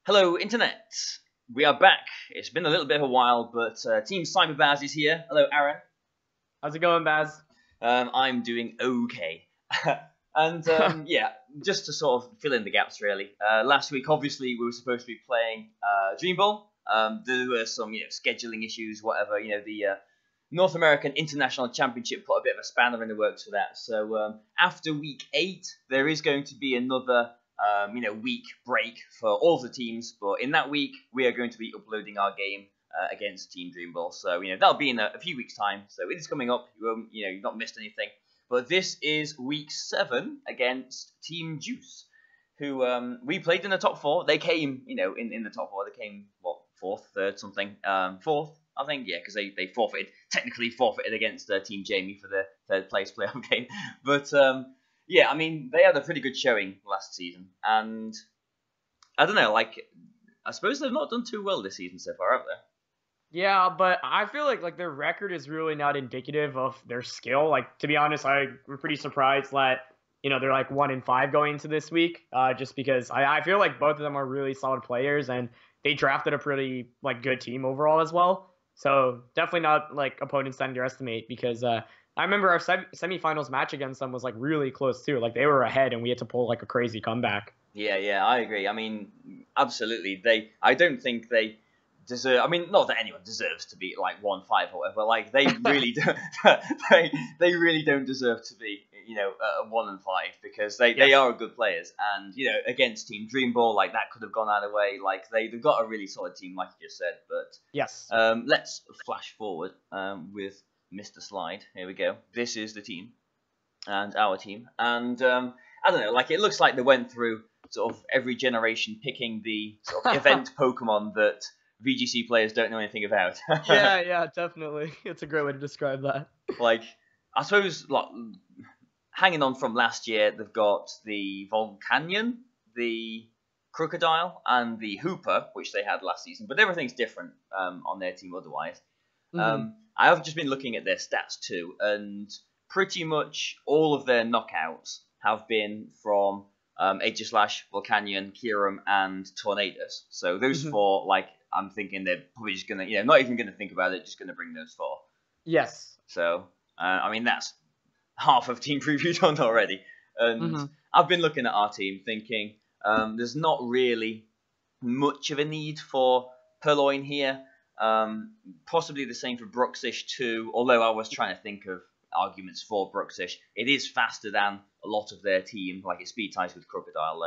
Hello, Internet. We are back. It's been a little bit of a while, but Team Cyberbaz is here. Hello, Aaron. How's it going, Baz? I'm doing okay. And yeah, just to sort of fill in the gaps, really. Last week, obviously, we were supposed to be playing Dream Ball. There were some, scheduling issues, whatever. The North American International Championship put a bit of a spanner in the works for that. So after week 8, there is going to be another week break for all the teams. But in that week, we are going to be uploading our game against Team Dream Ball. So that'll be in a few weeks' time. So it is coming up. You won't, you've not missed anything. But this is week 7 against Team Juice, who we played in the top 4. They came, in the top 4. They came, 4th, 3rd, something. 4th, I think, yeah, because they technically forfeited against Team Jamie for the 3rd place playoff game. But, yeah, I mean, they had a pretty good showing last season. And, I don't know, I suppose they've not done too well this season so far, have they? Yeah, but I feel like their record is really not indicative of their skill. To be honest, we're pretty surprised that they're 1-5 going into this week. Just because I feel like both of them are really solid players, and they drafted a pretty good team overall as well. So definitely not opponents to underestimate, because I remember our semifinals match against them was really close too. They were ahead and we had to pull a crazy comeback. Yeah, I agree. I mean, absolutely. I don't think they deserve. I mean, not that anyone deserves to be 1-5 or whatever. They really don't. they really don't deserve to be 1-5, because they are good players. And against Team Dream Ball, that could have gone either way. They've got a really solid team, like you just said. But yes, let's flash forward with Mr. Slide. Here we go. This is the team and our team. And I don't know. It looks like they went through sort of every generation picking the sort of event Pokemon that VGC players don't know anything about. yeah, definitely. It's a great way to describe that. I suppose, hanging on from last year, they've got the Volcanion, the Crocodile, and the Hooper, which they had last season. But everything's different on their team otherwise. Mm-hmm. I have just been looking at their stats too, and pretty much all of their knockouts have been from Aegislash, Volcanion, Kyurem, and Tornadus. So those 4, I'm thinking they're probably just going to, not even going to think about it, just going to bring those 4. Yes. So, I mean, that's half of Team Preview done already. And I've been looking at our team thinking there's not really much of a need for Purloin here. Possibly the same for Bruxish too, although I was trying to think of arguments for Bruxish. It is faster than a lot of their team, it speed ties with Crocodile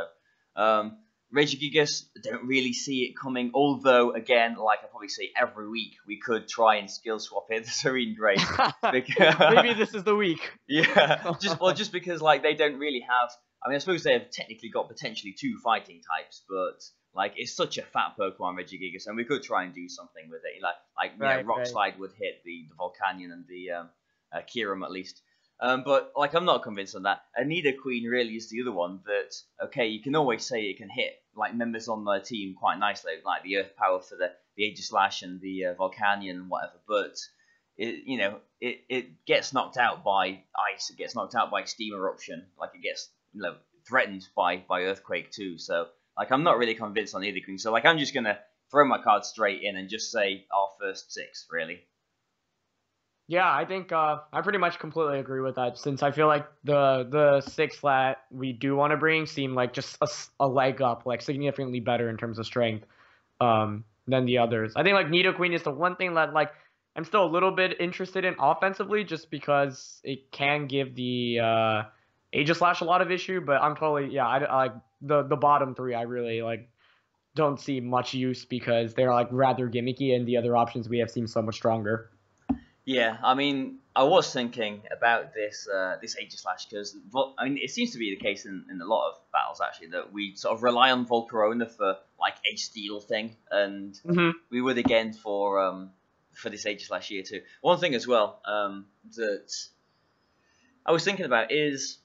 though. Regigigas, don't really see it coming, although, again, I probably say every week, we could try and skill swap in the Serene Great. Maybe this is the week. Yeah, just because, they don't really have... I mean, I suppose they have technically got potentially 2 fighting types, but, it's such a fat Pokemon, Regigigas, and we could try and do something with it. Rock Slide would hit the Volcanion and the Kyurem at least. But I'm not convinced on that. Anida Queen really is the other one that, okay, you can always say it can hit members on the team quite nicely, the Earth Power for the Aegislash and the Volcanion and whatever, but it gets knocked out by ice, it gets knocked out by steam eruption, it gets threatened by Earthquake too. So I'm not really convinced on Anida Queen. So I'm just gonna throw my cards straight in and just say our first 6 really. Yeah, I think I pretty much completely agree with that, since I feel like the 6 that we do want to bring seem just a leg up, significantly better in terms of strength than the others. I think Nidoqueen is the one thing that I'm still a little bit interested in offensively, just because it can give the Aegislash a lot of issue. But I'm totally I the bottom 3 I really don't see much use, because they're rather gimmicky, and the other options we have seem so much stronger. Yeah, I mean, I was thinking about this Aegislash, because it seems to be the case in a lot of battles actually, that we sort of rely on Volcarona for a steal thing, and we would again for this Aegislash here too. One thing as well that I was thinking about is,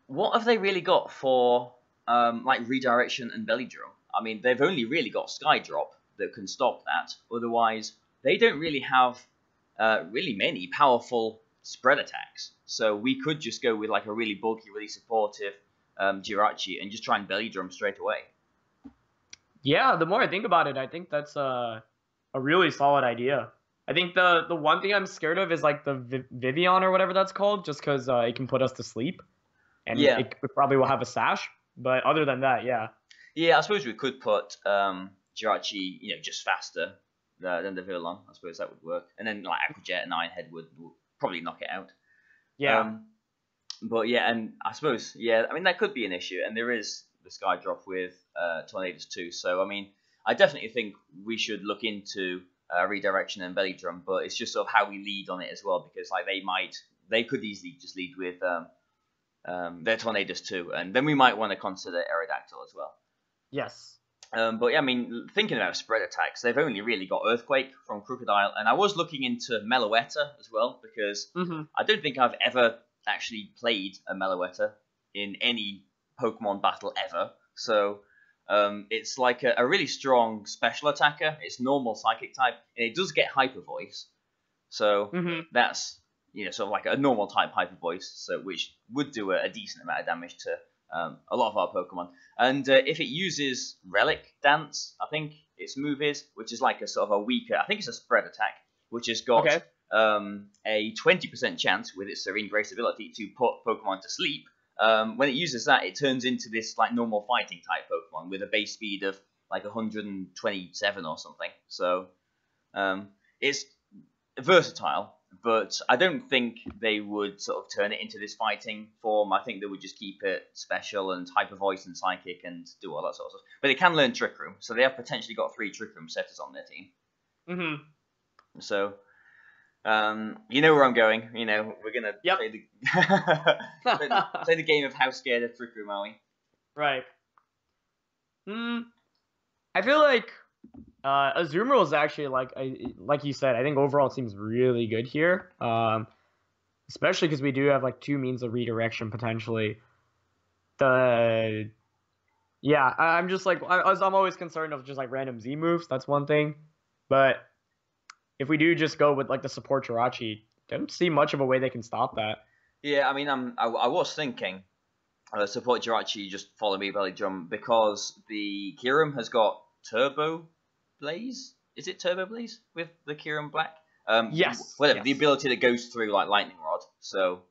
what have they really got for redirection and belly drum? I mean, they've only really got Sky Drop that can stop that. Otherwise, they don't really have really many powerful spread attacks. So we could just go with a really bulky, really supportive Jirachi and just try and belly drum straight away. Yeah, the more I think about it, I think that's a really solid idea. I think the one thing I'm scared of is like the Vivian or whatever that's called, just because it can put us to sleep, and Yeah, it probably will have a sash. But other than that, yeah. yeah. I suppose we could put Jirachi, just faster than the Villon. I suppose that would work. And then like Aquajet and Ironhead would probably knock it out. Yeah. Um, but yeah, and I suppose yeah. I mean that could be an issue, and there is the Sky Drop with Tornadoes too. So I mean, I definitely think we should look into redirection and belly drum, but it's just sort of how we lead on it as well, because like they could easily just lead with their Tornadoes too, and then we might want to consider Aerodactyl as well. Yes. But yeah, I mean, thinking about spread attacks, they've only really got Earthquake from Crocodile, and I was looking into Meloetta as well, because I don't think I've ever actually played a Meloetta in any Pokemon battle ever. So it's like a really strong special attacker. It's normal Psychic type, and it does get Hyper Voice. So that's sort of like a normal type Hyper Voice, so which would do a decent amount of damage to a lot of our Pokemon. And if it uses Relic Dance, I think its move is, which is like a sort of a weaker, I think it's a spread attack, which has got a 20% chance with its Serene Grace ability to put Pokemon to sleep. When it uses that, it turns into this like normal fighting type Pokemon with a base speed of like 127 or something. So it's versatile, but I don't think they would sort of turn it into this fighting form. I think they would just keep it special and Hyper Voice and Psychic and do all that sort of stuff. But they can learn Trick Room, so they have potentially got 3 Trick Room setters on their team. So, you know where I'm going. We're gonna play the game of how scared of Trick Room are we? Right. I feel like Azumarill is actually like you said. I think overall it seems really good here, especially because we do have like 2 means of redirection potentially. I'm just like I'm always concerned of just like random Z moves. That's one thing, but if we do just go with like the support Jirachi, don't see much of a way they can stop that. Yeah, I mean, I was thinking support Jirachi, just follow me belly drum, because the Kyurem has got Turbo Blaze. Is it Turbo Blaze with the Kyurem Black? Yes. Whatever, yes. the ability that goes through like Lightning Rod, so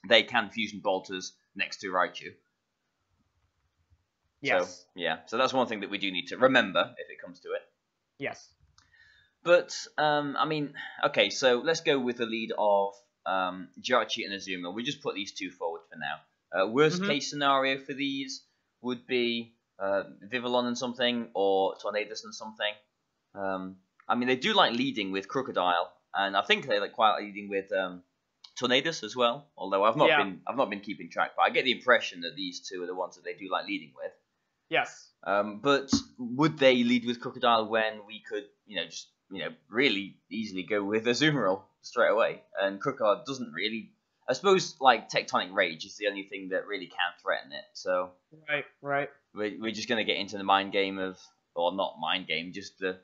they can fusion Bolters next to Raichu. Yes. So, yeah, so that's one thing that we do need to remember if it comes to it. Yes. But, I mean, okay, so let's go with the lead of Jirachi and Azumarill. We just put these 2 forward for now. Worst case scenario for these would be Vivillon and something, or Tornadus and something. I mean, they do like leading with Crocodile, and I think they like quite leading with Tornadus as well. Although I've not been keeping track, but I get the impression that these 2 are the ones that they do like leading with. Yes. But would they lead with Crocodile when we could, just really easily go with Azumarill straight away? And Crocodile doesn't really. I suppose like Tectonic Rage is the only thing that really can threaten it. So right. We're just gonna get into the mind game of, or not mind game, just the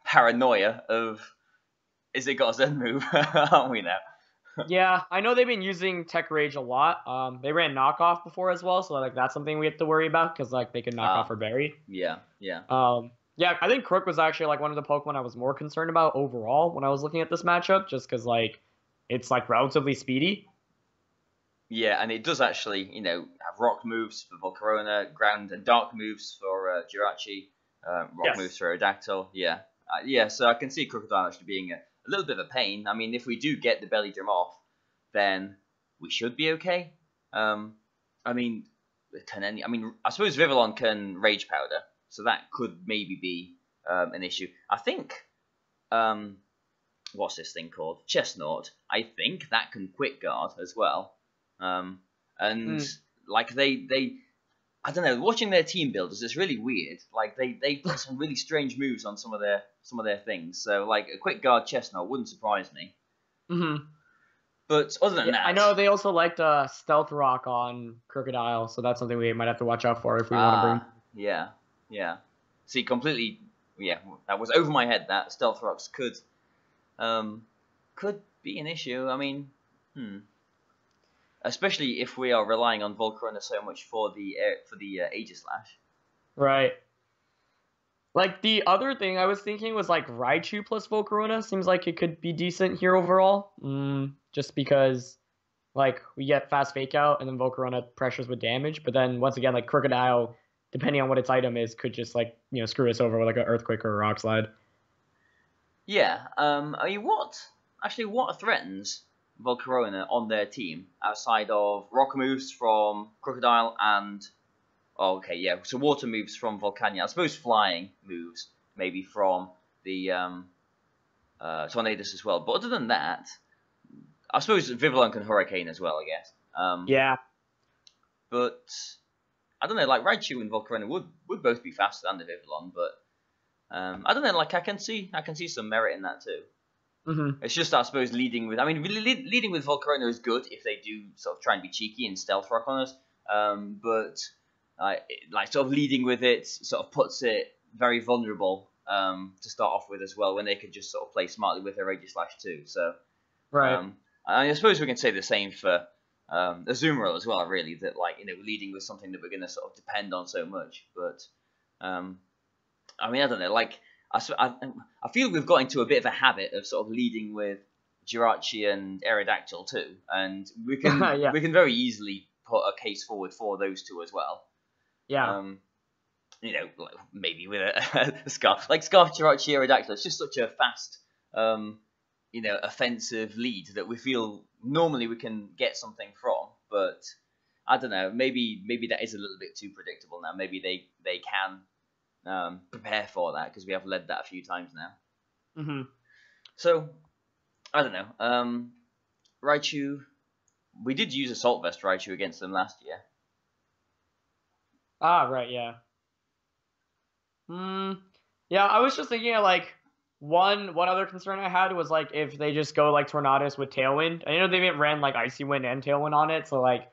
paranoia of, is it got a Zen move? Aren't we now? Yeah, I know they've been using Tech Rage a lot. They ran knockoff before as well, so like that's something we have to worry about because like they could knock off our berry. Yeah. Yeah, I think Crook was actually like one of the Pokemon I was more concerned about overall when I was looking at this matchup, just because like it's like relatively speedy. Yeah, and it does actually, have rock moves for Volcarona, ground and dark moves for Jirachi, rock moves for Aerodactyl. Yeah, so I can see Crocodile actually being a little bit of a pain. I mean, if we do get the belly drum off, then we should be okay. I mean, I suppose Vivillon can Rage Powder, so that could maybe be an issue. I think, what's this thing called? Chestnut. I think that can Quick Guard as well. Like they, I don't know. Watching their team builders, it's really weird. Like they put some really strange moves on some of their things. So like a Quick Guard Chestnut wouldn't surprise me. But other than that, I know they also liked Stealth Rock on Crocodile, so that's something we might have to watch out for if we want to bring. Yeah. See, completely. Yeah, that was over my head. That Stealth Rocks could be an issue. I mean, especially if we are relying on Volcarona so much for the Aegislash. Right. Like, the other thing I was thinking was, like, Raichu plus Volcarona seems like it could be decent here overall. Just because, like, we get fast fake out and then Volcarona pressures with damage. But then, once again, like, Crocodile, depending on what its item is, could just, like, screw us over with, like, an Earthquake or a Rock Slide. Yeah. I mean, what threatens Volcarona on their team outside of rock moves from Crocodile and okay, yeah. So water moves from Volcania. I suppose flying moves maybe from the Tornadus as well. But other than that, I suppose Vivillon can Hurricane as well, I guess. Yeah. But I don't know, like Raichu and Volcarona would both be faster than the Vivillon, but I don't know, like I can see some merit in that too. It's just I suppose leading with Volcarona is good if they do sort of try and be cheeky and stealth rock on us. But like sort of leading with it sort of puts it very vulnerable to start off with as well, when they could just sort of play smartly with their Aegislash too. So Right. I suppose we can say the same for Azumarill as well, really, that like leading with something that we're going to sort of depend on so much. But I mean, I don't know, like I feel we've got into a bit of a habit of sort of leading with Jirachi and Aerodactyl too, and we can Yeah. we can very easily put a case forward for those two as well. Yeah. Like maybe with a Scarf, like Scarf Jirachi Aerodactyl. It's just such a fast, offensive lead that we feel normally we can get something from. But I don't know, maybe that is a little bit too predictable now. Maybe they can prepare for that because we have led that a few times now. So I don't know. Raichu, we did use Assault Vest Raichu against them last year. Ah, right, yeah. Yeah, I was just thinking of, like, one other concern I had was, like, if they just go, like, Tornadus with Tailwind. I know they ran, like, Icy Wind and Tailwind on it, so, like,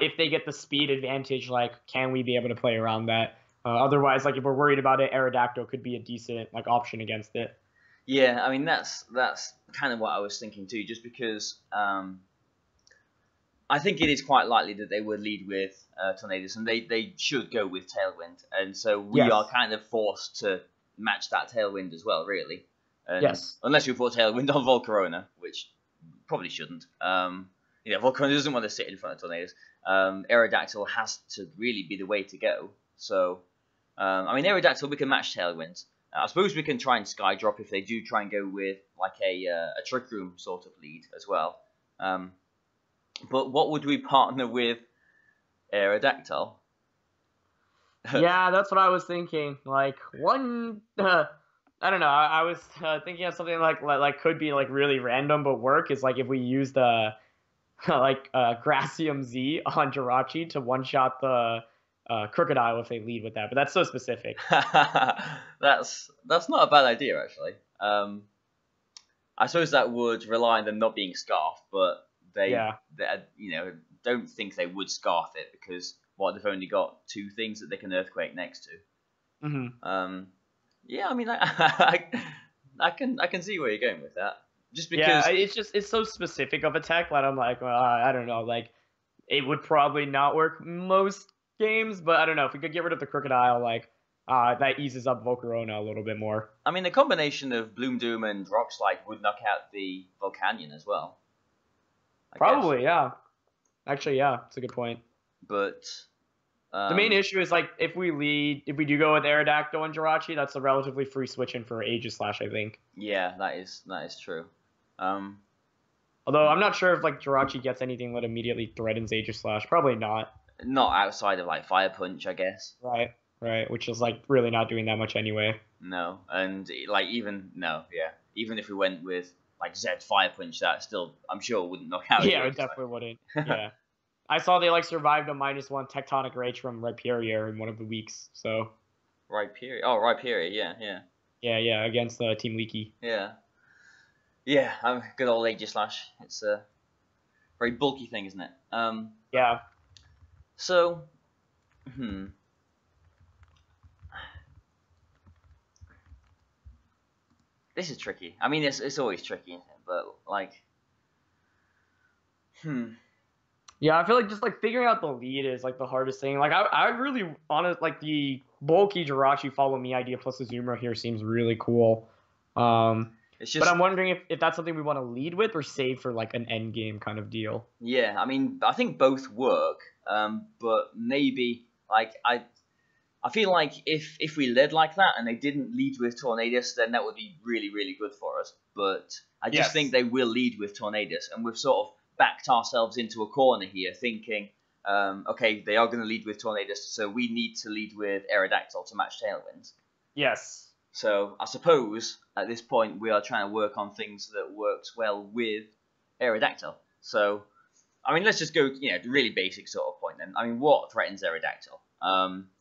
if they get the speed advantage, like, can we be able to play around that? Otherwise, like, if we're worried about it, Aerodactyl could be a decent, like, option against it. Yeah, I mean, that's kind of what I was thinking too, just because I think it is quite likely that they would lead with Tornadus, and they should go with Tailwind, and so we are kind of forced to match that Tailwind as well, really. And unless we put Tailwind on Volcarona, which probably shouldn't. Volcarona doesn't want to sit in front of Tornadus. Aerodactyl has to really be the way to go. So, I mean, Aerodactyl, we can match Tailwind. I suppose we can try and Sky Drop if they do try and go with like a Trick Room sort of lead as well. But what would we partner with Aerodactyl? Yeah, that's what I was thinking. Like, one, I don't know. I was thinking of something like could be like really random but work is like if we use the Gracium Z on Jirachi to one shot the Crocodile if they lead with that. But that's so specific. That's not a bad idea actually. I suppose that would rely on them not being Scarf, but they don't think they would Scarf it because they've only got two things that they can Earthquake next to. Yeah, I mean, I can see where you're going with that. Just because it's so specific of a tech that I'm like, well, I don't know, like it would probably not work most games, but I don't know if we could get rid of the Crocodile, like that eases up Volcarona a little bit more. I mean, the combination of Bloom Doom and Rock Slide would knock out the Volcanion as well. Probably, yeah. Actually, yeah, it's a good point. But the main issue is like if we do go with Aerodactyl and Jirachi, that's a relatively free switch in for Aegislash, I think. Yeah, that is true. Although I'm not sure if like Jirachi gets anything that immediately threatens Aegislash. Probably not. Not outside of like Fire Punch, I guess. Right, which is like really not doing that much anyway. No, and like even if we went with like Z Fire Punch, that still I'm sure wouldn't knock out. Yeah, it definitely wouldn't. Yeah. I saw they like survived a -1 Tectonic Rage from Rhyperior in one of the weeks, so. Rhyperior, yeah. Yeah, against Team Leaky. Yeah, good old Aegislash. It's a very bulky thing, isn't it? Yeah. So, this is tricky. I mean, it's always tricky, but like, Yeah, I feel like just like figuring out the lead is like the hardest thing. Like I would really honest like the bulky Jirachi follow me idea plus Azumarill here seems really cool. It's But just I'm wondering if that's something we want to lead with or save for like an end game kind of deal. yeah. I mean, I think both work. But maybe like I feel like if we led like that and they didn't lead with Tornadus, then that would be really, really good for us. But I just think they will lead with Tornadus, and we've sort of backed ourselves into a corner here, thinking, okay, they are going to lead with Tornadus, so we need to lead with Aerodactyl to match Tailwinds. Yes. So I suppose at this point we are trying to work on things that works well with Aerodactyl. So I mean, let's just go, really basic sort of point then. I mean, what threatens Aerodactyl?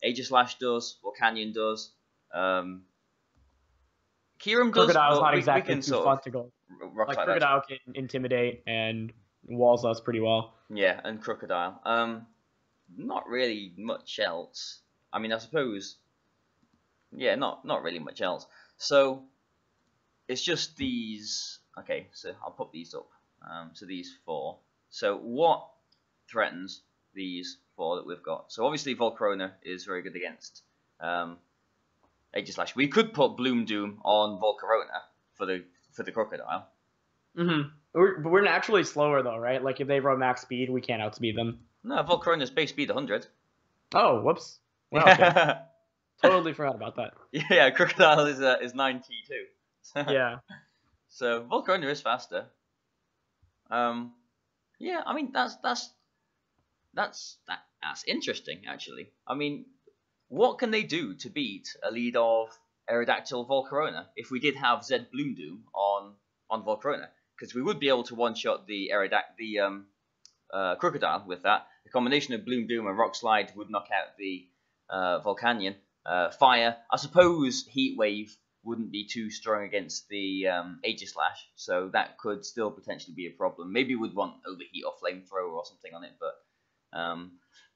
Aegislash does, Volcanion does, Kyurem does. Crocodile's not we exactly can too sort fun of to go. rock Like that. Crocodile can intimidate and walls us pretty well. Yeah, and Crocodile. Not really much else. I mean, I suppose. Yeah, not really much else. So it's just these. Okay, so I'll put these up. So these 4. So what threatens these 4 that we've got? So obviously Volcarona is very good against Aegislash. We could put Bloom Doom on Volcarona for the Crocodile. Mm-hmm. But we're naturally slower though, right? Like if they run max speed, we can't outspeed them. No, Volcarona's base speed 100. Oh, whoops. Well, okay. Totally forgot about that. Yeah, Crocodile is 90 too. Yeah. So Volcarona is faster. Yeah, I mean that's interesting actually. I mean, what can they do to beat a lead of Aerodactyl Volcarona if we did have Zed Bloom Doom on Volcarona? Because we would be able to one-shot the Crocodile with that. The combination of Bloom Doom and Rock Slide would knock out the Volcanion. Fire, I suppose Heat Wave wouldn't be too strong against the Aegislash, so that could still potentially be a problem. Maybe we'd want Overheat or Flamethrower or something on it,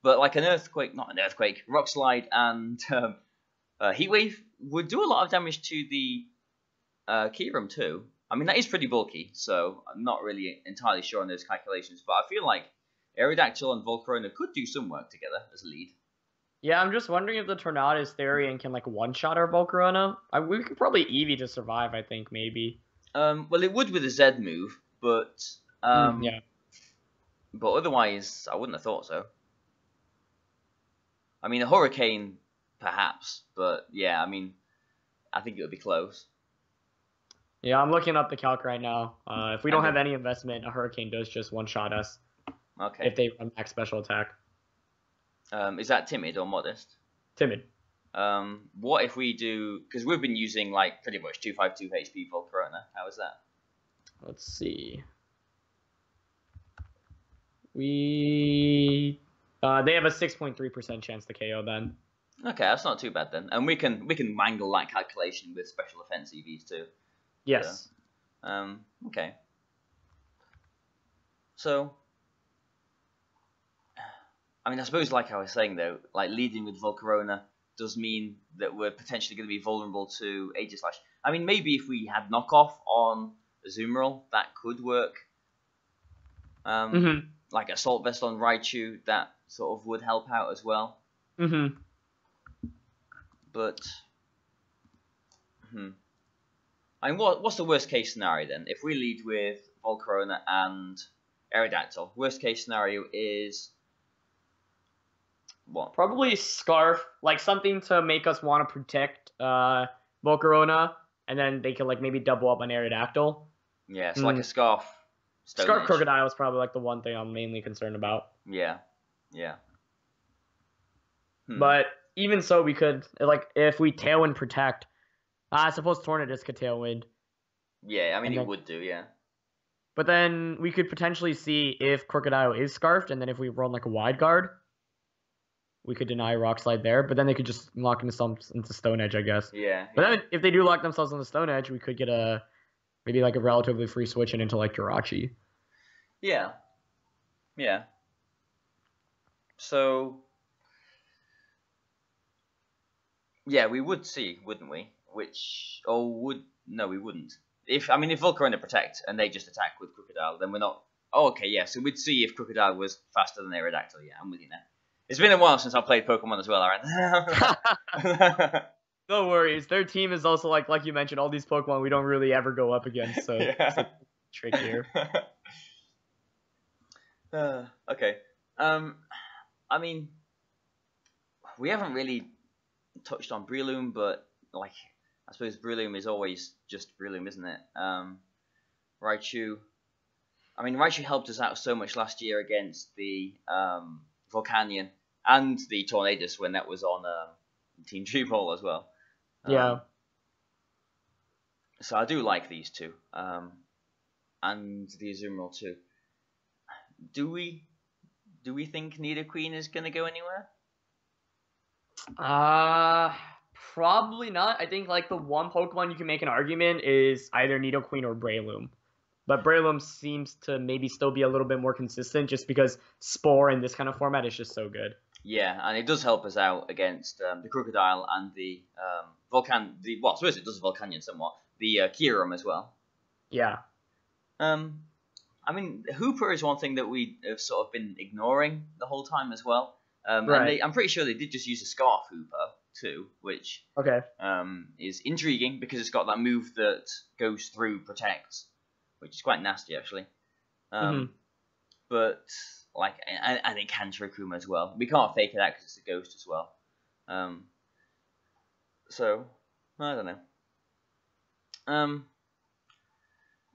but like an Earthquake, not an Earthquake, Rock Slide and Heat Wave would do a lot of damage to the Kyurem too. I mean, that is pretty bulky, so I'm not really entirely sure on those calculations, but I feel like Aerodactyl and Volcarona could do some work together as a lead. Yeah, I'm just wondering if the Tornadus Therian can like one-shot our Volcarona. We could probably Eevee to survive, I think, maybe. Well, it would with a Z move, but yeah. But otherwise, I wouldn't have thought so. I mean, a Hurricane, perhaps, but yeah, I mean, I think it would be close. Yeah, I'm looking up the calc right now. If we don't have any investment, a Hurricane does just one-shot us. Okay. If they run max special attack. Is that timid or modest? Timid. What if we do? Because we've been using like pretty much 252 HP Volcarona. How is that? Let's see. They have a 6.3% chance to KO then. Okay, that's not too bad then, and we can mangle that calculation with special offense EVs too. Yes. So, okay. So, I mean, I suppose like I was saying though, like leading with Volcarona does mean that we're potentially going to be vulnerable to Aegislash. I mean, maybe if we had knockoff on Azumarill, that could work. Like Assault Vest on Raichu, that sort of would help out as well. But, I mean, what's the worst case scenario then? If we lead with Volcarona and Aerodactyl, worst case scenario is what? Probably Scarf, like something to make us want to protect Volcarona, and then they could like maybe double up on Aerodactyl. Yeah, so like a Scarf. Scarf Crocodile is probably like the one thing I'm mainly concerned about. Yeah, yeah. But even so, we could like if we Tailwind protect. I suppose Tornadus could Tailwind. Yeah, I mean it would do, yeah. But then we could potentially see if Crocodile is Scarfed, and then if we run like a Wide Guard, we could deny Rock Slide there. But then they could just lock themselves into Stone Edge, I guess. Yeah. But then if they do lock themselves on the Stone Edge, we could get maybe like a relatively free switch into like Jirachi. Yeah. Yeah. So yeah, we would see, wouldn't we? No, we wouldn't. If Volcarona protect and they just attack with Crocodile, then we're not Oh, okay, yeah. So we'd see if Crocodile was faster than Aerodactyl. Yeah, I'm with you now. It's been a while since I played Pokemon as well, Aaron. No worries. Their team is also like you mentioned, all these Pokemon we don't really ever go up against, so it's a trick here. Okay. I mean, we haven't really touched on Breloom, but like, I suppose Breloom is always just Breloom, isn't it? Raichu. I mean, Raichu helped us out so much last year against the Volcanion and the Tornadus when that was on Team Dream Ball as well. Yeah. So I do like these two, and the Azumarill too. Do we think Nidoqueen is gonna go anywhere? Probably not. I think like the one Pokemon you can make an argument is either Nidoqueen or Breloom. But Breloom seems to maybe still be a little bit more consistent just because Spore in this kind of format is just so good. Yeah, and it does help us out against the Crocodile and the I suppose it does Volcanion somewhat. The Kyurem as well. Yeah. I mean, Hooper is one thing that we have sort of been ignoring the whole time as well. Right. And I'm pretty sure they did just use a Scarf Hooper too, which is intriguing because it's got that move that goes through Protect, which is quite nasty actually. But like, and it can Trick-Room as well. We can't fake it out because it's a ghost as well. So I don't know.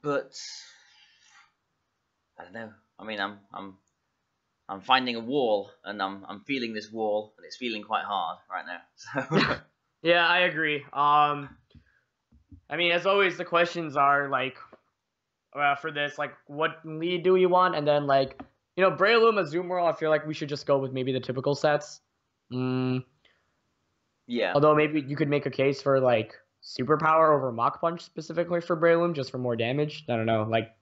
But I don't know. I mean, I'm finding a wall, and I'm feeling this wall, and it's feeling quite hard right now. So. Yeah, I agree. I mean, as always, the questions are like, for this, like, what lead do we want? And then like, you know, Breloom, Azumarill, I feel like we should just go with maybe the typical sets. Yeah. Although maybe you could make a case for like Superpower over Mach Punch specifically for Breloom, just for more damage. I don't know, like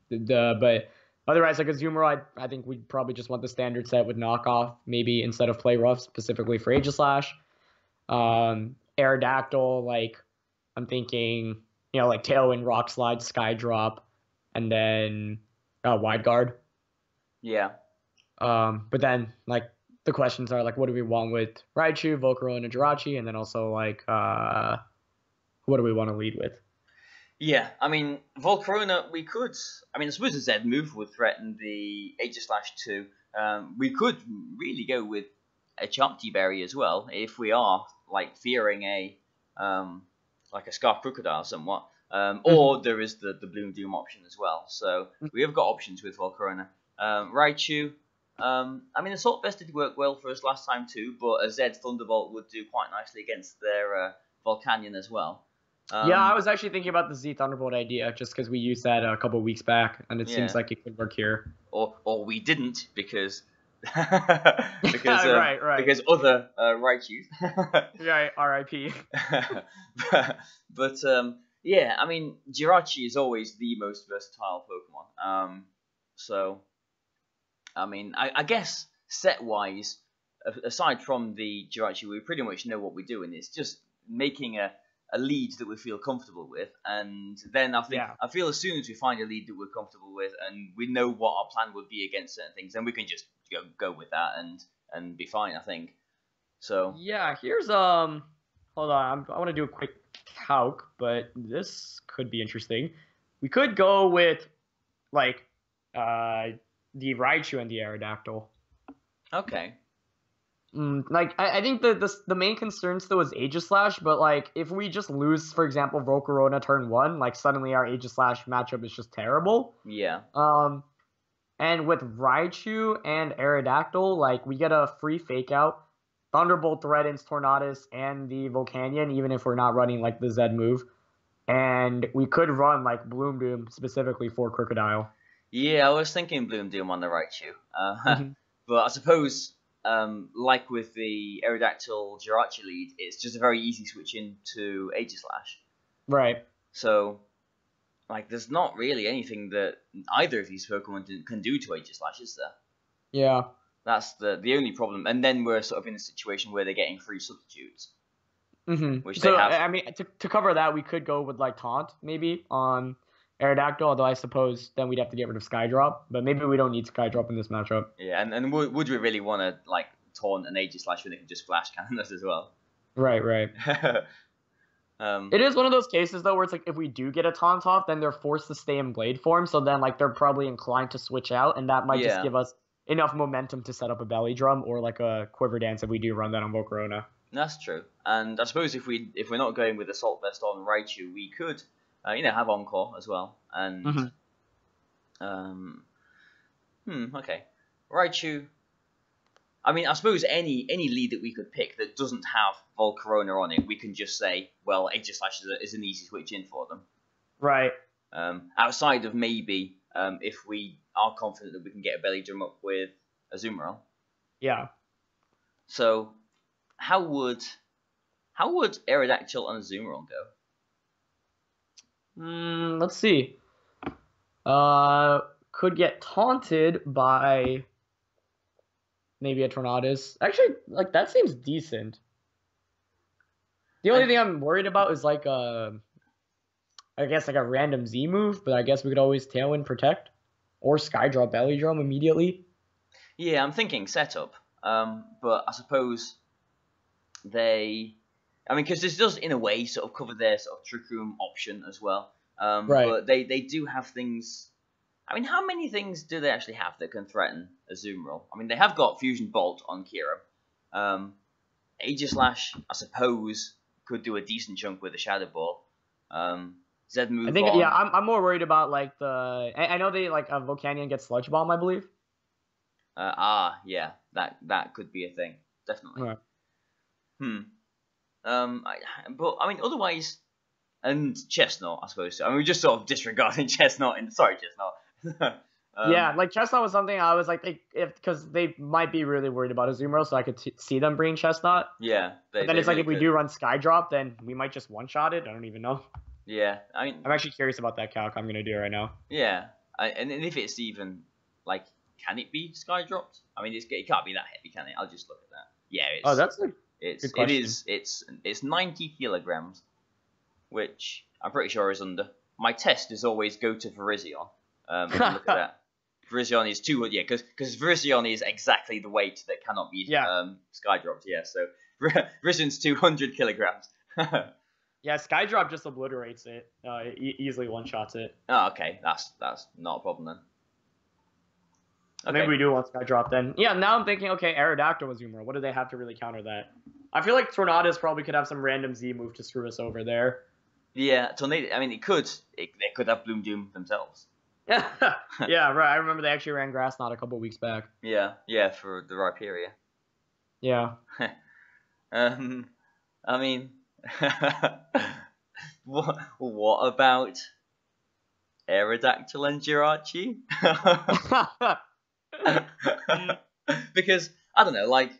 but otherwise, like Azumarill, I think we'd probably just want the standard set with knockoff, maybe instead of Play Rough specifically for Aegislash. Aerodactyl, like I'm thinking, you know, like Tailwind, Rock Slide, Sky Drop, and then Wide Guard. Yeah. But then like the questions are like, what do we want with Raichu, Volcarona, and Jirachi, and then also like, what do we want to lead with? Yeah, I mean, Volcarona, we could. I mean, I suppose the Z move would threaten the Aegislash too. We could really go with a Chopty Berry as well if we are like fearing a like a Scarf Crocodile somewhat. Or there is the Bloom Doom option as well. So we have got options with Volcarona. Raichu. I mean, Assault Vest did work well for us last time too, but a Z Thunderbolt would do quite nicely against their Volcanion as well. Yeah, I was actually thinking about the Z Thunderbolt idea just because we used that a couple weeks back, and it seems like it could work here. Or we didn't because right. Because other Raichus. Right, R.I.P. But yeah, I mean, Jirachi is always the most versatile Pokemon. So I mean, I guess set wise, aside from the Jirachi, we pretty much know what we're doing. It's just making a lead that we feel comfortable with, and then I feel as soon as we find a lead that we're comfortable with, and we know what our plan would be against certain things, then we can just go with that and be fine, I think. So yeah, here's hold on, I want to do a quick calc, but this could be interesting. We could go with like the Raichu and the Aerodactyl. Okay. Like I think the main concern still is Aegislash, but like if we just lose, for example, Volcarona turn 1, like suddenly our Aegislash matchup is just terrible. Yeah. And with Raichu and Aerodactyl, like we get a free fake out. Thunderbolt threatens Tornadus and the Volcanion, even if we're not running like the Z move. And we could run like Bloom Doom specifically for Crocodile. Yeah, I was thinking Bloom Doom on the Raichu. But I suppose like with the Aerodactyl Jirachi lead, it's just a very easy switch into Aegislash. Right. So, like, there's not really anything that either of these Pokemon can do to Aegislash, is there? Yeah. That's the only problem. And then we're sort of in a situation where they're getting free substitutes. Which so, they have. I mean, to cover that, we could go with, like, Taunt, maybe, on Aerodactyl, although I suppose then we'd have to get rid of Skydrop, but maybe we don't need Skydrop in this matchup. Yeah, and would we really want to like taunt an Aegislash when they can just flash cannon us as well? Right. It is one of those cases though where it's like if we do get a taunt off, then they're forced to stay in blade form, so then like they're probably inclined to switch out, and that might just give us enough momentum to set up a belly drum or like a quiver dance if we do run that on Volcarona. That's true. And I suppose if we're not going with Assault Vest on Raichu, we could have Encore as well. And okay. Raichu, I mean, I suppose any lead that we could pick that doesn't have Volcarona on it, we can just say, well, Aegislash is an easy switch in for them. Right. Outside of maybe if we are confident that we can get a belly drum up with Azumarill. Yeah. So, how would Aerodactyl and Azumarill go? Let's see. Could get taunted by maybe a Tornadus. Actually, like that seems decent. The only thing I'm worried about is like I guess like a random Z move, but I guess we could always Tailwind Protect or Skydrop Belly Drum immediately. Yeah, I'm thinking setup. But I suppose because this does in a way sort of cover their sort of Trick Room option as well. Right. But they do have things. I mean, how many things do they actually have that can threaten Azumarill? I mean, they have got Fusion Bolt on Kira. Aegislash, I suppose, could do a decent chunk with a Shadow Ball. Z move. I think on. Yeah, I'm more worried about like I know they like Volcanion gets Sludge Bomb, I believe. Yeah, that could be a thing, definitely. Right. But I mean, otherwise, and Chestnut, I suppose. I mean, we're just sort of disregarding Chestnut. Sorry, Chestnut. Yeah, like Chestnut was something I was like, because they might be really worried about Azumarill, so I could see them bringing Chestnut. Yeah. But then it's like if we do run Skydrop, then we might just one-shot it. I don't even know. Yeah, I mean, I'm actually curious about that calc I'm gonna do right now. Yeah, and if it's even like, can it be Skydropped? I mean, it can't be that heavy, can it? I'll just look at that. Yeah, that's a good question. It's 90 kilograms, which I'm pretty sure is under. My test is always go to Virizion. Look at that. Virizion is 200, yeah, because Virizion is exactly the weight that cannot be Skydropped, yeah, so Virizion's 200 kilograms. Yeah, Skydrop just obliterates it, easily one-shots it. Oh, okay, that's not a problem then. Okay. Maybe we do want Skydrop then. Yeah, now I'm thinking, okay, Aerodactyl Azumarill, what do they have to really counter that? I feel like Tornadus probably could have some random Z move to screw us over there. Yeah, Tornado, I mean, they could have Bloom Doom themselves. Yeah, right. I remember they actually ran Grass Knot a couple weeks back. Yeah, for the Rhyperior. Yeah. I mean, what about Aerodactyl and Jirachi? Because I don't know, like,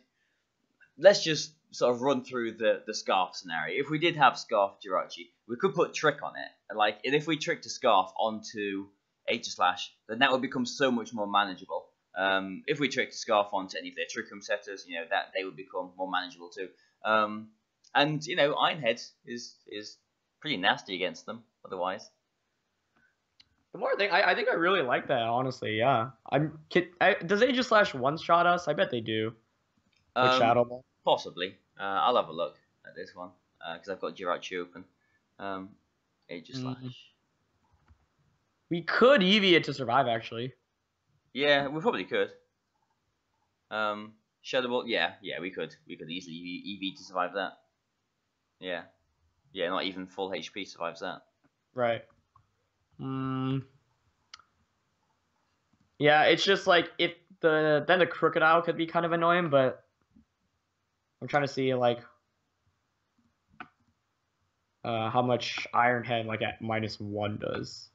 let's just sort of run through the Scarf scenario. If we did have Scarf Jirachi, we could put Trick on it. Like, and if we tricked a Scarf onto Aegislash, then that would become so much more manageable. If we tricked a Scarf onto any of their Trick Room setters, that they would become more manageable too. And Ironhead is pretty nasty against them otherwise. The more I think I really like that, honestly. Yeah, does Aegislash one-shot us? I bet they do. With Shadow Ball. Possibly. I'll have a look at this one because I've got Jirachi open. Aegislash. We could Eevee it to survive, actually. Yeah, we probably could. Shadow Ball. Yeah, we could. We could easily Eevee to survive that. Yeah, not even full HP survives that. Right. Yeah, it's just like then the Crocodile could be kind of annoying, but I'm trying to see like how much Ironhead like at -1 does.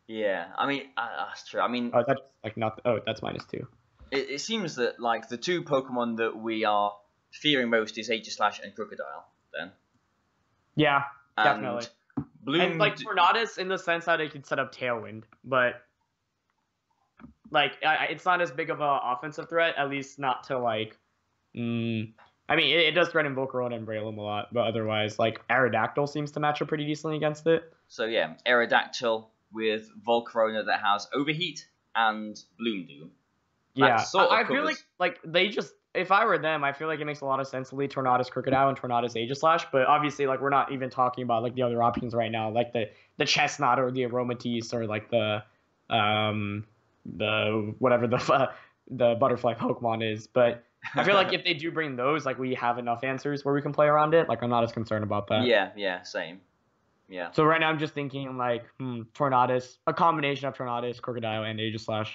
Yeah, I mean that's true. I mean, that's like not. That's -2. It seems that like the two Pokemon that we are fearing most is Aegislash and Crocodile. Then. Yeah, definitely. And like Tornadus in the sense that it can set up Tailwind, but like it's not as big of an offensive threat, at least not to like. I mean, it does threaten Volcarona and Breloom a lot, but otherwise, like Aerodactyl seems to match up pretty decently against it. So yeah, Aerodactyl with Volcarona that has Overheat and Bloom Doom. Yeah, I feel like they just, if I were them, I feel like it makes a lot of sense to lead Tornadus Crocodile and Tornadus Aegislash, but obviously like we're not even talking about like the other options right now, like the Chestnut or the Aromatisse or like the whatever the butterfly Pokemon is. But I feel like if they do bring those, like we have enough answers where we can play around it. Like I'm not as concerned about that. Yeah, same. Yeah. So right now I'm just thinking like Tornadus, a combination of Tornadus, Crocodile, and Aegislash.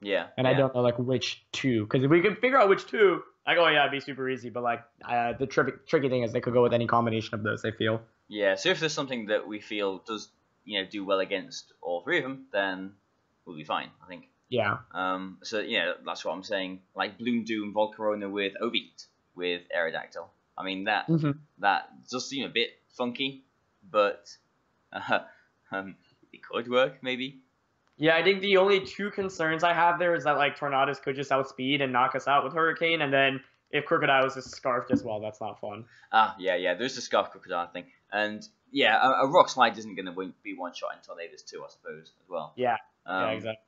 Yeah. And I don't know like which two, because if we could figure out which two, like yeah, it'd be super easy. But like the tricky thing is they could go with any combination of those. I feel. Yeah. So if there's something that we feel does do well against all three of them, then we'll be fine, I think. Yeah. So that's what I'm saying. Like Bloom Doom, Volcarona with Overheat with Aerodactyl. I mean that does seem a bit funky, but it could work maybe. Yeah, I think the only two concerns I have there is that like Tornadus could just outspeed and knock us out with Hurricane, and then if Crocodile is just scarfed as well, that's not fun. Yeah, there's the Scarf Crocodile thing, and yeah, a Rock Slide isn't going to be one shot in Tornadus 2, I suppose, as well. Yeah, exactly.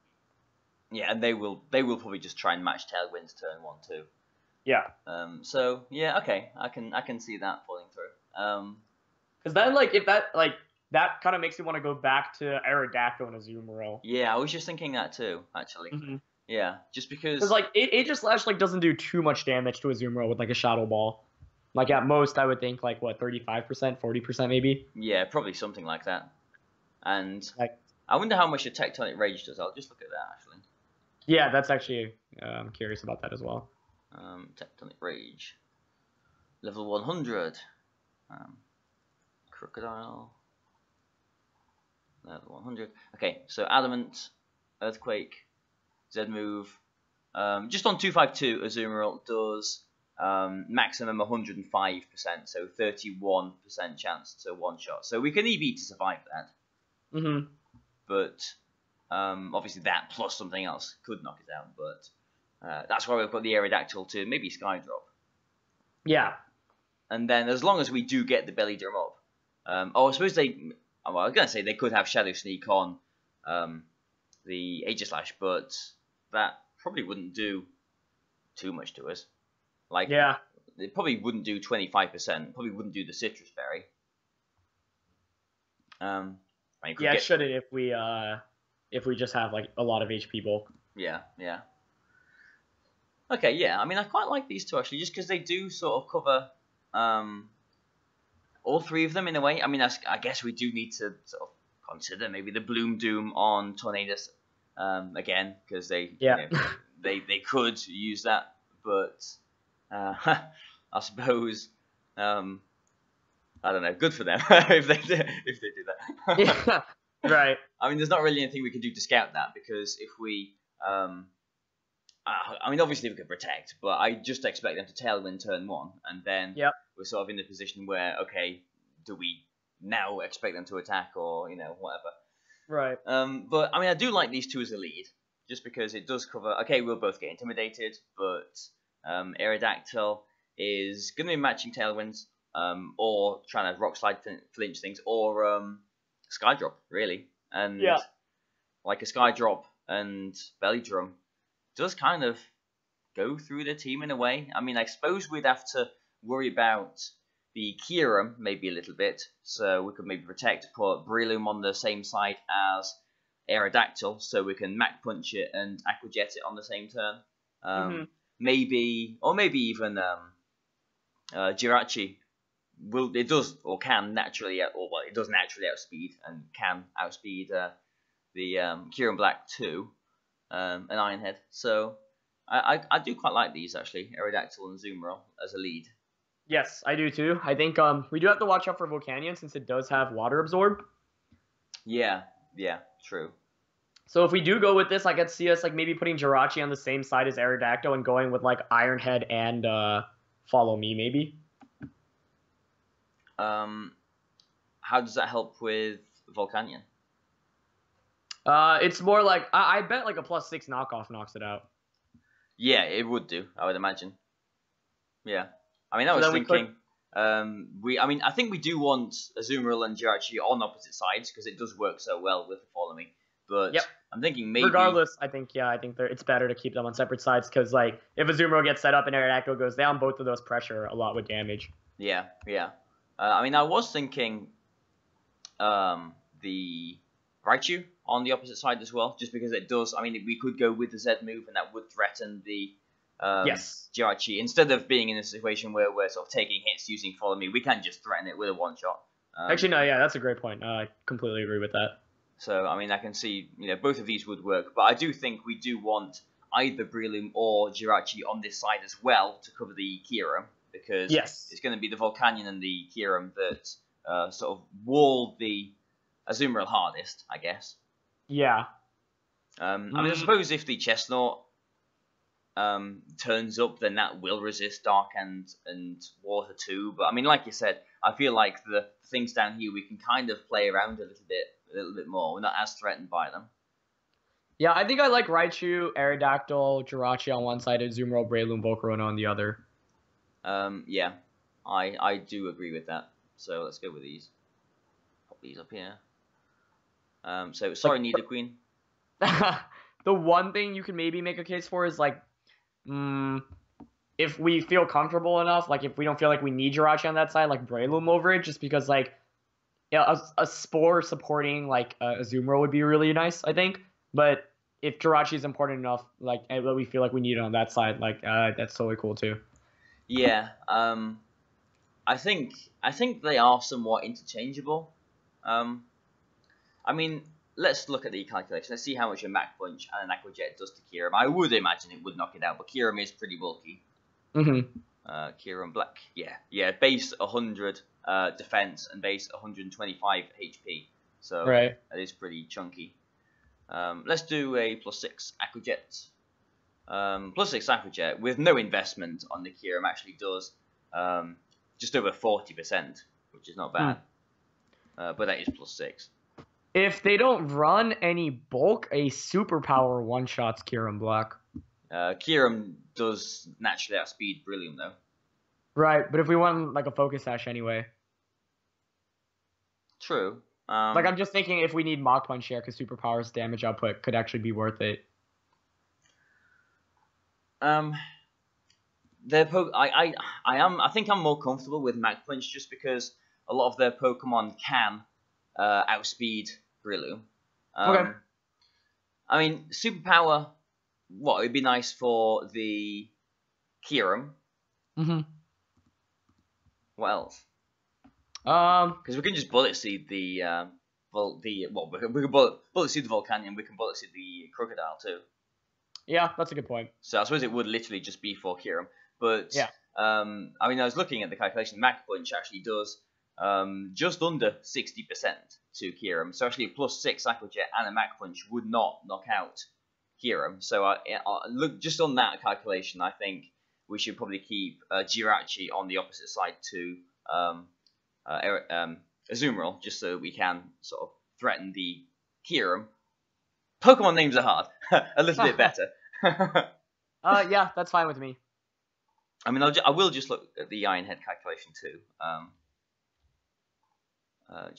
Yeah, and they will probably just try and match Tailwind's turn 1 too. Yeah. So yeah, okay, I can see that falling through. Because then like if that kind of makes you want to go back to Aerodactyl and Azumarill. Yeah, I was just thinking that too, actually. Yeah, just because. Because like Aegislash like doesn't do too much damage to Azumarill with like a Shadow Ball. Like at most, I would think like what 35%, 40% maybe. Yeah, probably something like that. And like, I wonder how much a Tectonic Rage does. I'll just look at that actually. Yeah, that's actually I'm curious about that as well. Tectonic Rage, level 100. Crocodile. Level 100. Okay, so Adamant, Earthquake, Z-Move. Just on 252, Azumarill does maximum 105%, so 31% chance to one-shot. So we can EV to survive that. But obviously that plus something else could knock it out. But that's why we've got the Aerodactyl to maybe Skydrop. Yeah. And then as long as we do get the Belly Drum up. I suppose they... Well, I was going to say they could have Shadow Sneak on the Aegislash, but that probably wouldn't do too much to us. Like, yeah, it probably wouldn't do 25%. Probably wouldn't do the Citrus Berry. Yeah, should it if we just have like a lot of HP bulk. Yeah. Okay, yeah. I mean, I quite like these two actually, just because they do sort of cover all three of them in a way. I mean, I guess we do need to sort of consider maybe the Bloom Doom on Tornadus again, because they could use that, but I suppose I don't know. Good for them if they do that. Yeah, right. I mean, there's not really anything we can do to scout that, because if we I mean, obviously we could protect, but I just expect them to Tailwind turn 1, and then we're sort of in the position where, okay, do we now expect them to attack or, whatever. Right. But, I mean, I do like these two as a lead, just because it does cover, okay, we'll both get intimidated, but Aerodactyl is going to be matching Tailwinds, or trying to Rock Slide flinch things, or Skydrop, really. And like a Skydrop and Belly Drum does kind of go through the team in a way. I mean, I suppose we'd have to worry about the Kyurem maybe a little bit, so we could maybe put Breloom on the same side as Aerodactyl, so we can Mach Punch it and Aqua Jet it on the same turn. Maybe even Jirachi it does naturally outspeed and can outspeed the Kyurem Black too. An Ironhead. So I do quite like these actually, Aerodactyl and Azumarill as a lead. Yes, I do too. I think we do have to watch out for Volcanion since it does have Water Absorb. Yeah, true. So if we do go with this, I could see us like maybe putting Jirachi on the same side as Aerodactyl and going with like Ironhead and Follow Me maybe. How does that help with Volcanion? It's more like I bet like a +6 knockoff knocks it out. Yeah, it would do. I would imagine. Yeah, I mean, I was thinking I think we do want Azumarill and Jirachi on opposite sides because it does work so well with the Follow Me. But Yep. I'm thinking maybe. Regardless, I think it's better to keep them on separate sides because like if Azumarill gets set up and Aerodactyl goes down, both of those pressure a lot with damage. Yeah. I was thinking the Raichu on the opposite side as well, just because it does. I mean, we could go with the Z move, and that would threaten the Jirachi. Instead of being in a situation where we're sort of taking hits using Follow Me, we can just threaten it with a one-shot. Actually, no, yeah, that's a great point. I completely agree with that. So, I mean, I can see, both of these would work, but I do think we do want either Breloom or Jirachi on this side as well to cover the Kyurem, because it's going to be the Volcanion and the Kyurem that sort of wall the Azumarill hardest, I guess. Yeah. I mean, I suppose if the Chestnut turns up, then that will resist Dark and Water too. But I mean, like you said, I feel like the things down here we can kind of play around a little bit more. We're not as threatened by them. Yeah, I think I like Raichu, Aerodactyl, Jirachi on one side, and Azumarill, Breloom, Volcarona on the other. Yeah, I do agree with that. So let's go with these. Pop these up here. So sorry, Nidoqueen. The one thing you can maybe make a case for is like, if we feel comfortable enough, like if we don't feel like we need Jirachi on that side, like Breloom over it, just because like, yeah, a Spore supporting like Azumarill would be really nice, I think. But if Jirachi is important enough, like and we feel like we need it on that side, like that's totally cool too. Yeah, I think they are somewhat interchangeable. I mean, let's look at the calculation. Let's see how much a Mach Punch and an Aqua Jet does to Kyurem. I would imagine it would knock it out, but Kyurem is pretty bulky. Kyurem Black, yeah, base 100 defense and base 125 HP. So that is pretty chunky. Let's do a +6 Aqua Jet. +6 Aqua Jet with no investment on the Kyurem actually does just over 40%, which is not bad. But that is +6. If they don't run any bulk, a superpower one-shots Kyurem Black. Kyurem does naturally outspeed Breloom, though. Right, but if we want like a Focus Sash anyway. True. Like I'm just thinking if we need Mach Punch here, because superpower's damage output could actually be worth it. I think I'm more comfortable with Mach Punch just because a lot of their Pokemon can outspeed Breloom. Okay. I mean, superpower. What it would be nice for the Kyurem. What else? Because we can just bullet seed we can bullet seed the Volcanion. We can bullet seed the Crocodile too. Yeah, that's a good point. So I suppose it would literally just be for Kyurem. But yeah. I mean, I was looking at the calculation. Mach Punch actually does just under 60% to Kyurem. So actually, a +6 Aqua Jet and a Mach Punch would not knock out Kyurem. So look just on that calculation, I think we should probably keep Jirachi on the opposite side to Azumarill, just so we can sort of threaten the Kyurem. Pokemon names are hard. A little bit better. Yeah, that's fine with me. I mean, I will just look at the Ironhead calculation too.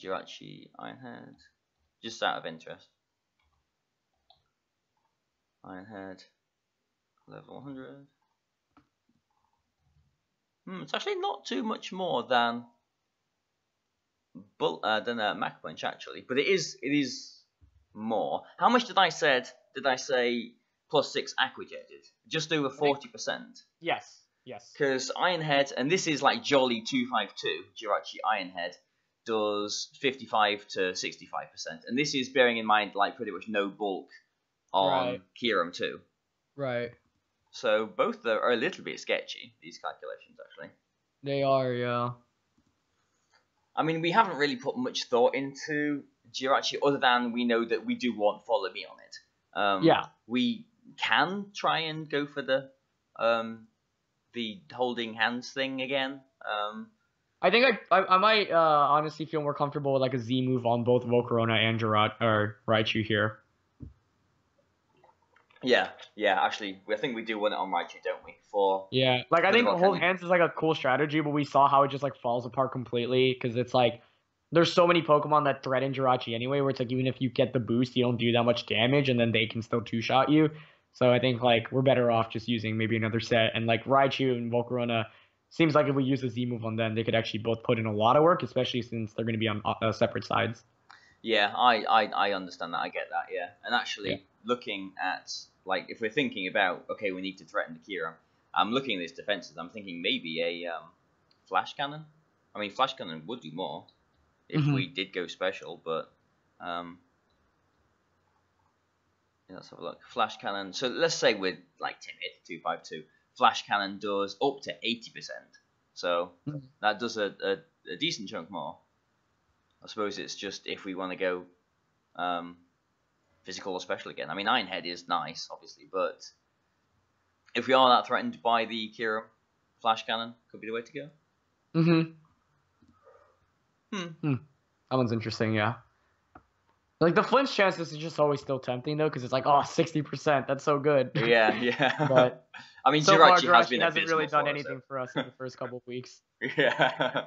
Jirachi, Ironhead, just out of interest. Ironhead, level 100. It's actually not too much more than Mach Punch actually, but it is more. How much did I say? Did I say +6 Aqua Jet did? Just over 40%. Yes. Because Ironhead, and this is like Jolly 252, Jirachi Ironhead, does 55 to 65%, and this is bearing in mind like pretty much no bulk on Kyurem too. Right. So both are a little bit sketchy, these calculations actually. They are, yeah. I mean, we haven't really put much thought into Jirachi other than we know that we do want Follow Me on it. Yeah. We can try and go for the holding hands thing again. I think I might honestly feel more comfortable with like a Z move on both Volcarona and Raichu here. Yeah, yeah. Actually, I think we do want it on Raichu, don't we? Yeah, like I for the think Hold Volcanion. Hands is like a cool strategy, but we saw how it just like falls apart completely because it's like there's so many Pokemon that threaten Jirachi anyway, where it's like even if you get the boost, you don't do that much damage, and then they can still two-shot you. So I think like we're better off just using maybe another set, and like Raichu and Volcarona seems like if we use the Z move on them, they could actually both put in a lot of work, especially since they're going to be on separate sides. Yeah, I understand that. I get that. Yeah, and actually Yeah. looking at like if we're thinking about okay, we need to threaten the Kira. I'm looking at his defenses. I'm thinking maybe a flash cannon. I mean, flash cannon would do more if we did go special, but yeah, let's have a look. Flash cannon. So let's say we're like timid 252. Flash cannon does up to 80%. So that does a decent chunk more. I suppose it's just if we want to go physical or special again. I mean, Iron Head is nice, obviously, but if we are that threatened by the Kira, Flash Cannon could be the way to go. That one's interesting, yeah. Like the flinch chances is just always still tempting though, because it's like, oh, 60%. That's so good. Yeah, yeah. But I mean, so far, Jirachi has been hasn't really done for anything for us in the first couple of weeks. Yeah.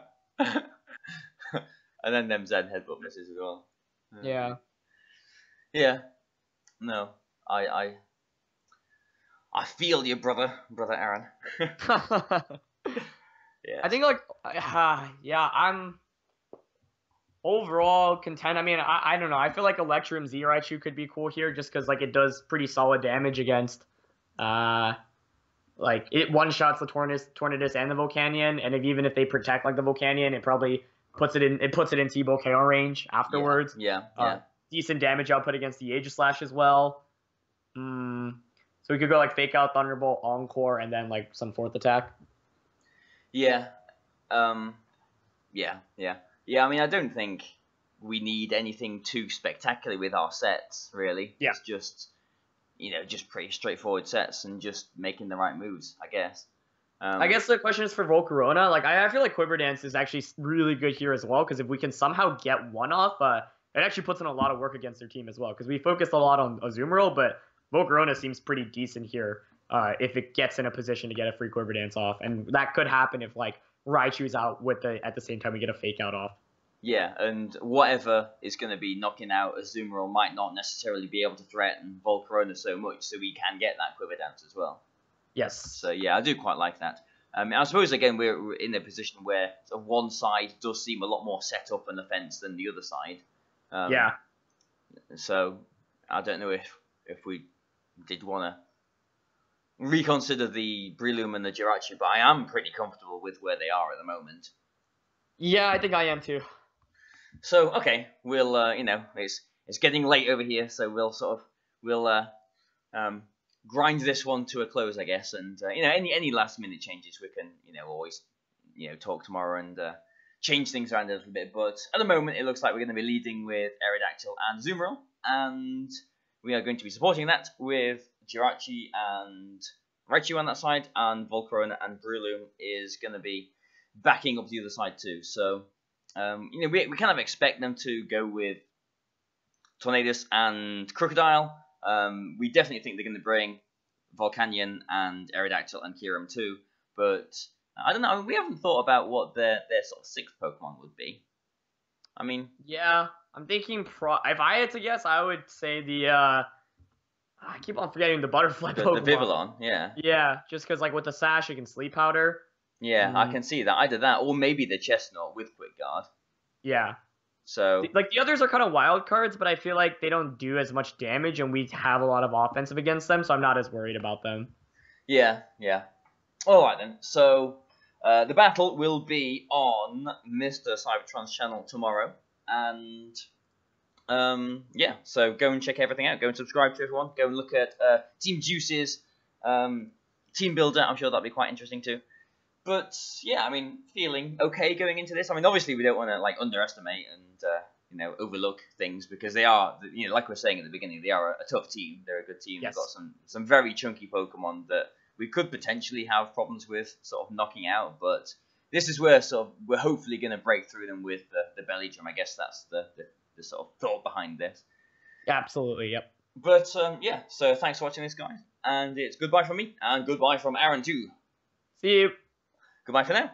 And then them Zen headbutt misses as well. Yeah. Yeah. No, I feel you, brother Aaron. Yeah. I think like, yeah, I'm overall content. I mean, I don't know. I feel like Electrum Z Raichu could be cool here, just because like it does pretty solid damage against, like it one shots the Tornadus and the Volcanion, and even if they protect like the Volcanion, it probably puts it in T-Bow KO range afterwards. Yeah. Decent damage output against the Aegislash as well. So we could go like Fake Out, Thunderbolt, Encore, and then like some fourth attack. Yeah. Yeah, I mean, I don't think we need anything too spectacular with our sets, really. Yeah. It's just, just pretty straightforward sets and just making the right moves, I guess. I guess the question is for Volcarona. Like, I feel like Quiver Dance is actually really good here as well, because if we can somehow get one off, it actually puts in a lot of work against their team as well, because we focused a lot on Azumarill, but Volcarona seems pretty decent here if it gets in a position to get a free Quiver Dance off, and that could happen if, like, Raichu's out at the same time we get a Fake Out off. Yeah, and whatever is going to be knocking out Azumarill might not necessarily be able to threaten Volcarona so much, so we can get that Quiver Dance as well. Yes. So yeah, I do quite like that. I suppose again we're in a position where sort of one side does seem a lot more set up on the fence than the other side. Yeah. So I don't know if we did want to reconsider the Breloom and the Jirachi, but I am pretty comfortable with where they are at the moment. Yeah, I think I am too. So okay, we'll it's getting late over here, so we'll grind this one to a close, I guess, and any last minute changes we can always talk tomorrow and change things around a little bit. But at the moment, it looks like we're going to be leading with Aerodactyl and Azumarill, and we are going to be supporting that with Jirachi and Raichu on that side, and Volcarona and Breloom is going to be backing up the other side too. So we kind of expect them to go with Tornadus and Crocodile. We definitely think they're going to bring Volcanion and Aerodactyl and Kyurem too, but I don't know. I mean, we haven't thought about what their sort of sixth Pokemon would be. I mean, yeah, I'm thinking if I had to guess, I would say I keep on forgetting the butterfly Pokemon. The Vivillon, yeah. Yeah, just because like with the Sash, it can Sleep Powder. Yeah, I can see that. Either that, or maybe the Chestnut with Quick Guard. Yeah. So like the others are kind of wild cards, but I feel like they don't do as much damage, and we have a lot of offensive against them, so I'm not as worried about them. Yeah. All right then. So the battle will be on Mr. Cybertron's channel tomorrow, and yeah. So go and check everything out. Go and subscribe to everyone. Go and look at Team Juice's Team Builder. I'm sure that'll be quite interesting too. But yeah, I mean, feeling okay going into this. I mean, obviously we don't want to like underestimate and overlook things, because they are, like we were saying at the beginning, they are a tough team. They're a good team. Yes. They've got some very chunky Pokemon that we could potentially have problems with sort of knocking out. But this is where we're hopefully going to break through them with the Belly Drum. I guess that's the sort of thought behind this. Absolutely. Yep. But yeah, so thanks for watching this, guys, and it's goodbye from me, and goodbye from Aaron too. See you. Goodbye for now.